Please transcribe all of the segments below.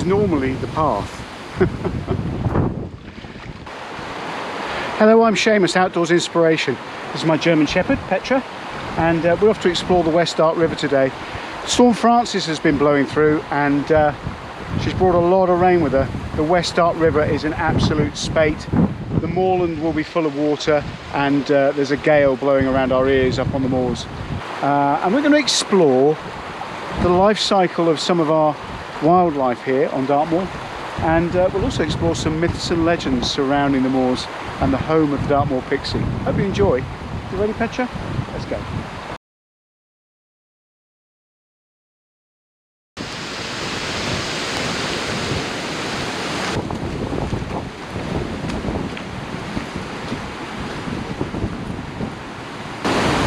is normally the path. Hello, I'm Shamus, Outdoors Inspiration. This is my German Shepherd, Petra, and we're off to explore the West Dart River today. Storm Francis has been blowing through, and she's brought a lot of rain with her. The West Dart River is an absolute spate. The moorland will be full of water, and there's a gale blowing around our ears up on the moors. And we're going to explore the life cycle of some of our wildlife here on Dartmoor, and we'll also explore some myths and legends surrounding the moors and the home of the Dartmoor Pixie. Hope you enjoy. You ready, Petra? Let's go.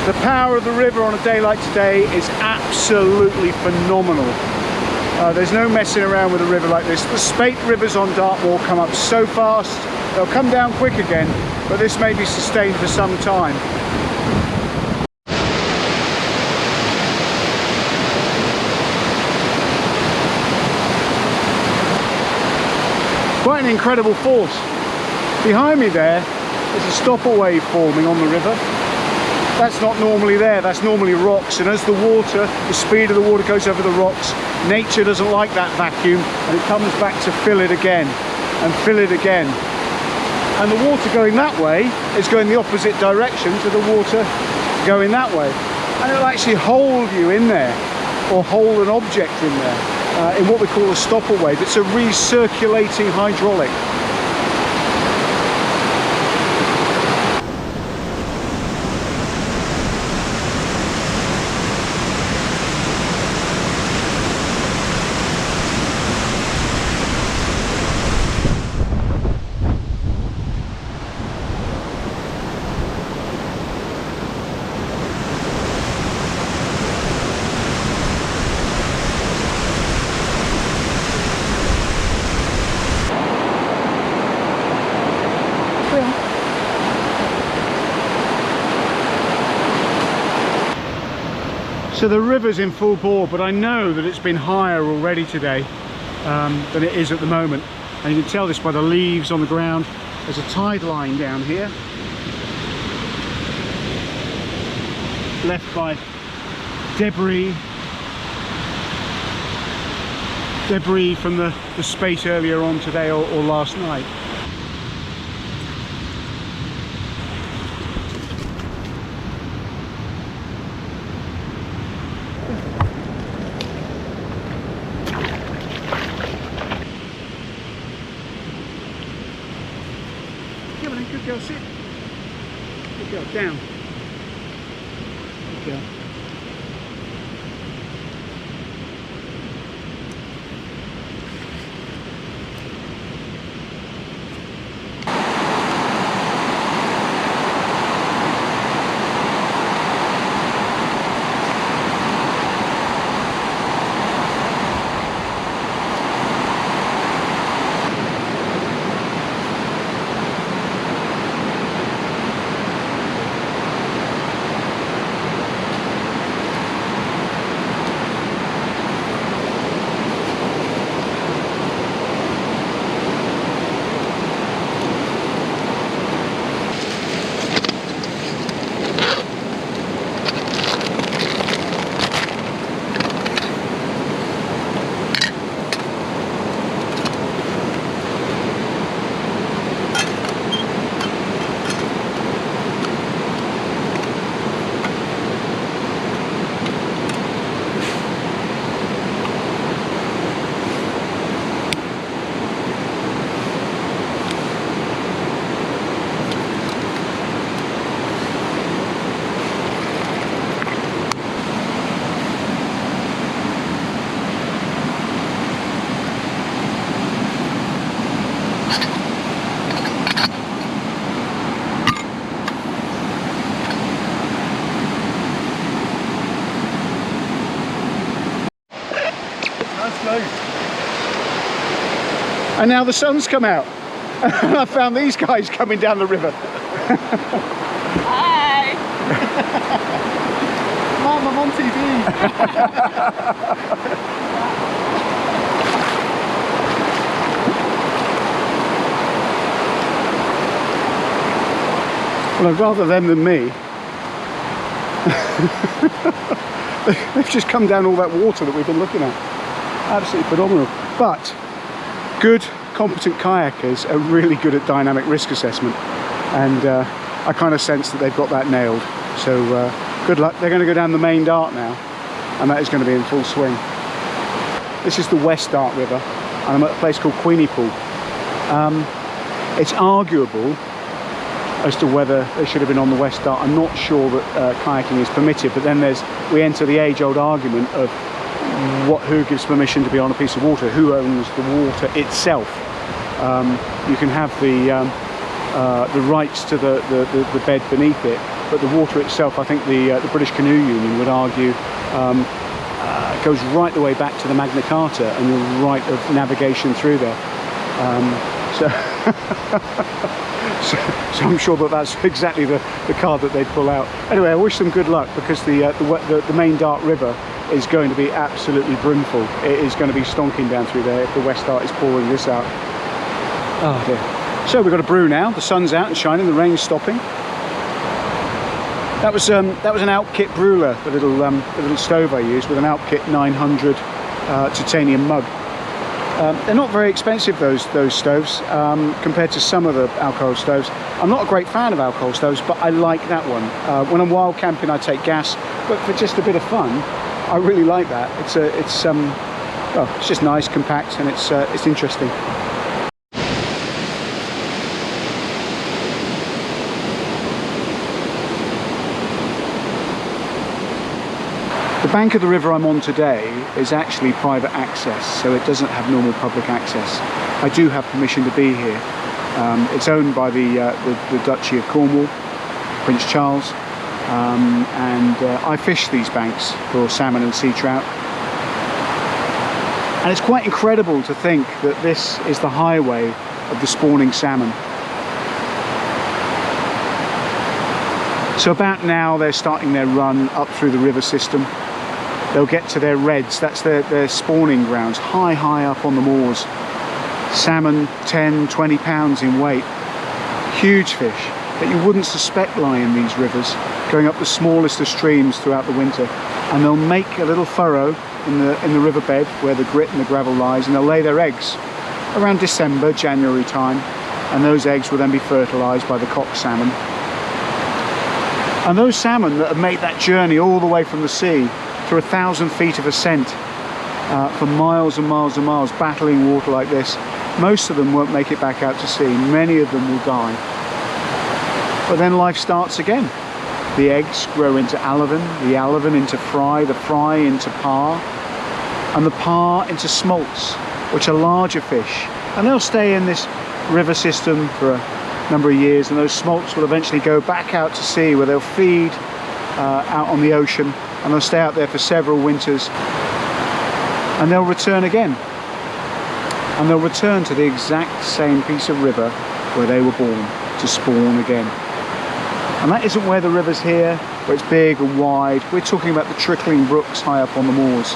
The power of the river on a day like today is absolutely phenomenal. There's no messing around with a river like this. The Spate rivers on Dartmoor come up so fast. They'll come down quick again, but this may be sustained for some time. Quite an incredible force. Behind me there is a stopper wave forming on the river. That's not normally there, that's normally rocks, and as the speed of the water goes over the rocks, nature doesn't like that vacuum, and it comes back to fill it again and fill it again. And the water going that way is going the opposite direction to the water going that way, and it'll actually hold you in there, or hold an object in there, in what we call a stopper wave. It's a recirculating hydraulic. So the river's in full bore, but I know that it's been higher already today than it is at the moment. And you can tell this by the leaves on the ground. There's a tide line down here, left by debris from the Spate earlier on today or last night. Good girl, sit. Good girl, down. Good girl. And now the sun's come out. And I found these guys coming down the river. Hi! Mom, I'm on TV. Well, I'd rather them than me. They've just come down all that water that we've been looking at. Absolutely phenomenal. But good, competent kayakers are really good at dynamic risk assessment, and I kind of sense that they've got that nailed. So good luck. They're going to go down the main Dart now, and that is going to be in full swing. This is the West Dart River, and I'm at a place called Queenie Pool. It's arguable as to whether they should have been on the West Dart. I'm not sure that kayaking is permitted, but then we enter the age-old argument of who gives permission to be on a piece of water, who owns the water itself. You can have the rights to the bed beneath it, but the water itself, I think the British Canoe Union would argue, goes right the way back to the Magna Carta and the right of navigation through there. So I'm sure that that's exactly the card that they'd pull out. Anyway, I wish them good luck, because the main Dart River is going to be absolutely brimful. It is going to be stonking down through there if the West Dart is pouring this out. Oh dear. So we've got a brew now. The sun's out and shining, the rain's stopping. That was an Outkit Brewler, the little stove I used, with an Outkit 900 titanium mug. They're not very expensive, those stoves, compared to some of the alcohol stoves. I'm not a great fan of alcohol stoves, but I like that one. When I'm wild camping, I take gas, but for just a bit of fun, I really like that. Well, it's just nice, compact, and it's interesting. The bank of the river I'm on today is actually private access, so it doesn't have normal public access. I do have permission to be here. It's owned by the Duchy of Cornwall, Prince Charles, and I fish these banks for salmon and sea trout. And it's quite incredible to think that this is the highway of the spawning salmon. So about now they're starting their run up through the river system. They'll get to their redds, that's their spawning grounds, high up on the moors. Salmon 10, 20 pounds in weight. Huge fish that you wouldn't suspect lie in these rivers, going up the smallest of streams throughout the winter. And they'll make a little furrow in the riverbed where the grit and the gravel lies, and they'll lay their eggs around December, January time, and those eggs will then be fertilised by the cock salmon. And those salmon that have made that journey all the way from the sea, through 1,000 feet of ascent, for miles and miles and miles, battling water like this, most of them won't make it back out to sea. Many of them will die. But then life starts again. The eggs grow into alevin, the alevin into fry, the fry into parr, and the parr into smolts, which are larger fish. And they'll stay in this river system for a number of years, and those smolts will eventually go back out to sea, where they'll feed out on the ocean, and they'll stay out there for several winters, and they'll return again, and they'll return to the exact same piece of river where they were born, to spawn again. And that isn't where the river's here, where it's big and wide. We're talking about the trickling brooks high up on the moors,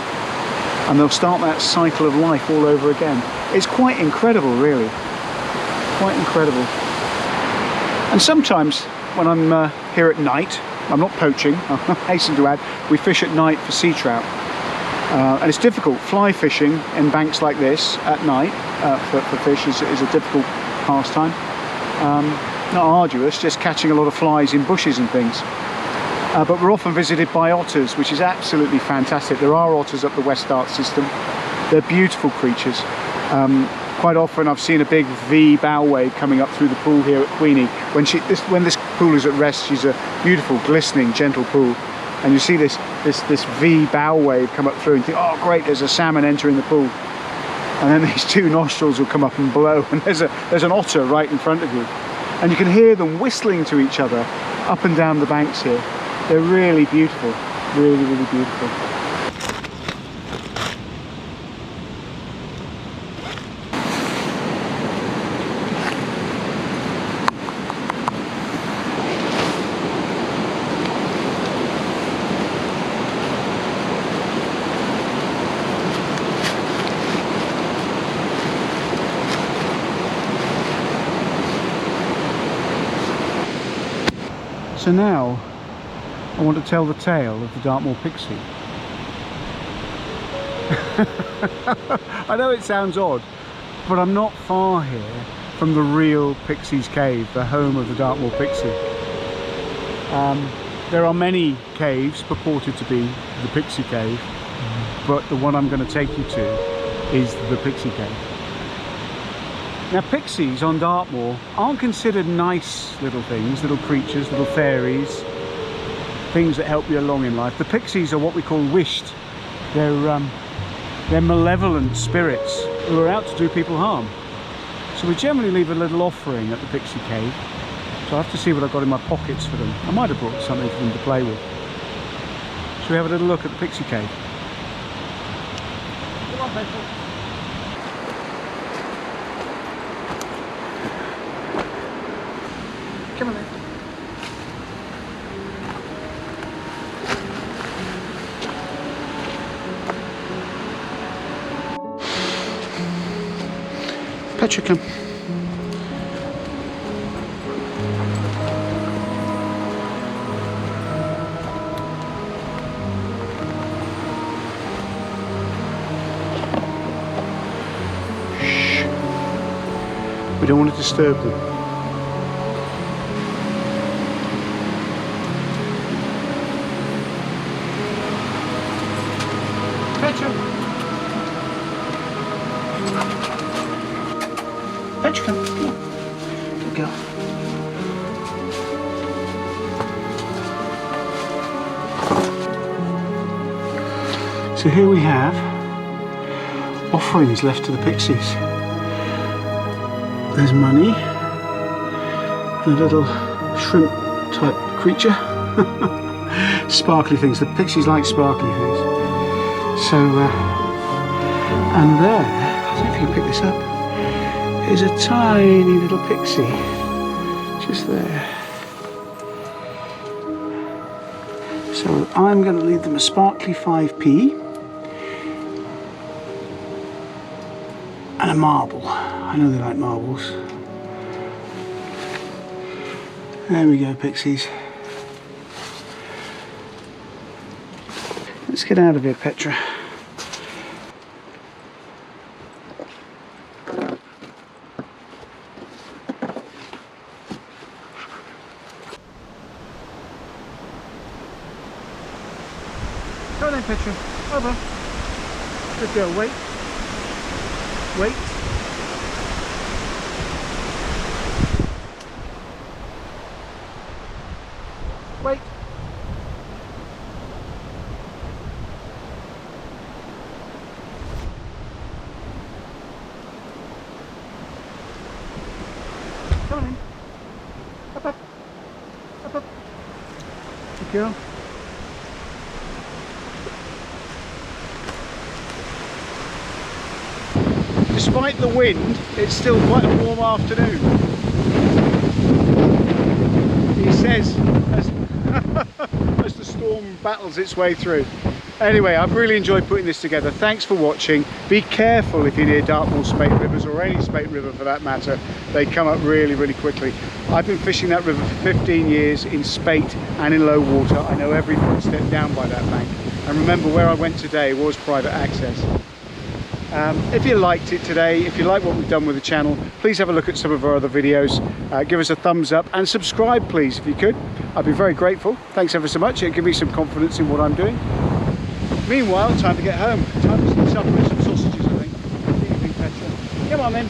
and they'll start that cycle of life all over again. It's quite incredible, really, quite incredible. And sometimes when I'm here at night, I'm not poaching, I hasten to add, we fish at night for sea trout. And it's difficult. Fly fishing in banks like this at night for fish is a difficult pastime. Not arduous, just catching a lot of flies in bushes and things. But we're often visited by otters, which is absolutely fantastic. There are otters up the West Dart system. They're beautiful creatures. Quite often I've seen a big V bow wave coming up through the pool here at Queenie. When this pool is at rest, she's a beautiful, glistening, gentle pool. And you see this V bow wave come up through and think, oh great, there's a salmon entering the pool. And then these two nostrils will come up and blow, and there's an otter right in front of you. And you can hear them whistling to each other up and down the banks here. They're really beautiful, really, really beautiful. So now I want to tell the tale of the Dartmoor Pixie. I know it sounds odd, but I'm not far here from the real Pixies Cave, the home of the Dartmoor Pixie. There are many caves purported to be the Pixie Cave, but the one I'm going to take you to is the Pixie Cave. Now, pixies on Dartmoor aren't considered nice little things, little creatures, little fairies, things that help you along in life. The pixies are what we call wished. They're malevolent spirits who are out to do people harm. So we generally leave a little offering at the Pixie Cave. So I have to see what I've got in my pockets for them. I might have brought something for them to play with. Shall we have a little look at the Pixie Cave? Come on, Petra. Come on then. Petra, come. Shh. We don't want to disturb them. Petra, come on. Good girl. So here we have offerings left to the pixies. There's money, a little shrimp type creature, sparkly things. The pixies like sparkly things. So, and there, I don't know if you can pick this up, is a tiny little pixie, just there. So I'm going to leave them a sparkly 5p and a marble. I know they like marbles. There we go, pixies. Let's get out of here, Petra. Come on then, Petra. Over. Good girl. Wait. Wait. Wait. Come on in. Up, up. Up, up. Good girl. Despite the wind, it's still quite a warm afternoon. He says, as the storm battles its way through. Anyway, I've really enjoyed putting this together. Thanks for watching. Be careful if you're near Dartmoor Spate rivers, or any Spate river for that matter. They come up really, really quickly. I've been fishing that river for 15 years in Spate and in low water. I know every footstep down by that bank. And remember, where I went today was private access. If you liked it today, if you like what we've done with the channel, please have a look at some of our other videos. Give us a thumbs up and subscribe, please, if you could. I'd be very grateful. Thanks ever so much. It'll give me some confidence in what I'm doing. Meanwhile, time to get home. Time for some supper and some sausages, I think. What do you think, Petra? Come on then.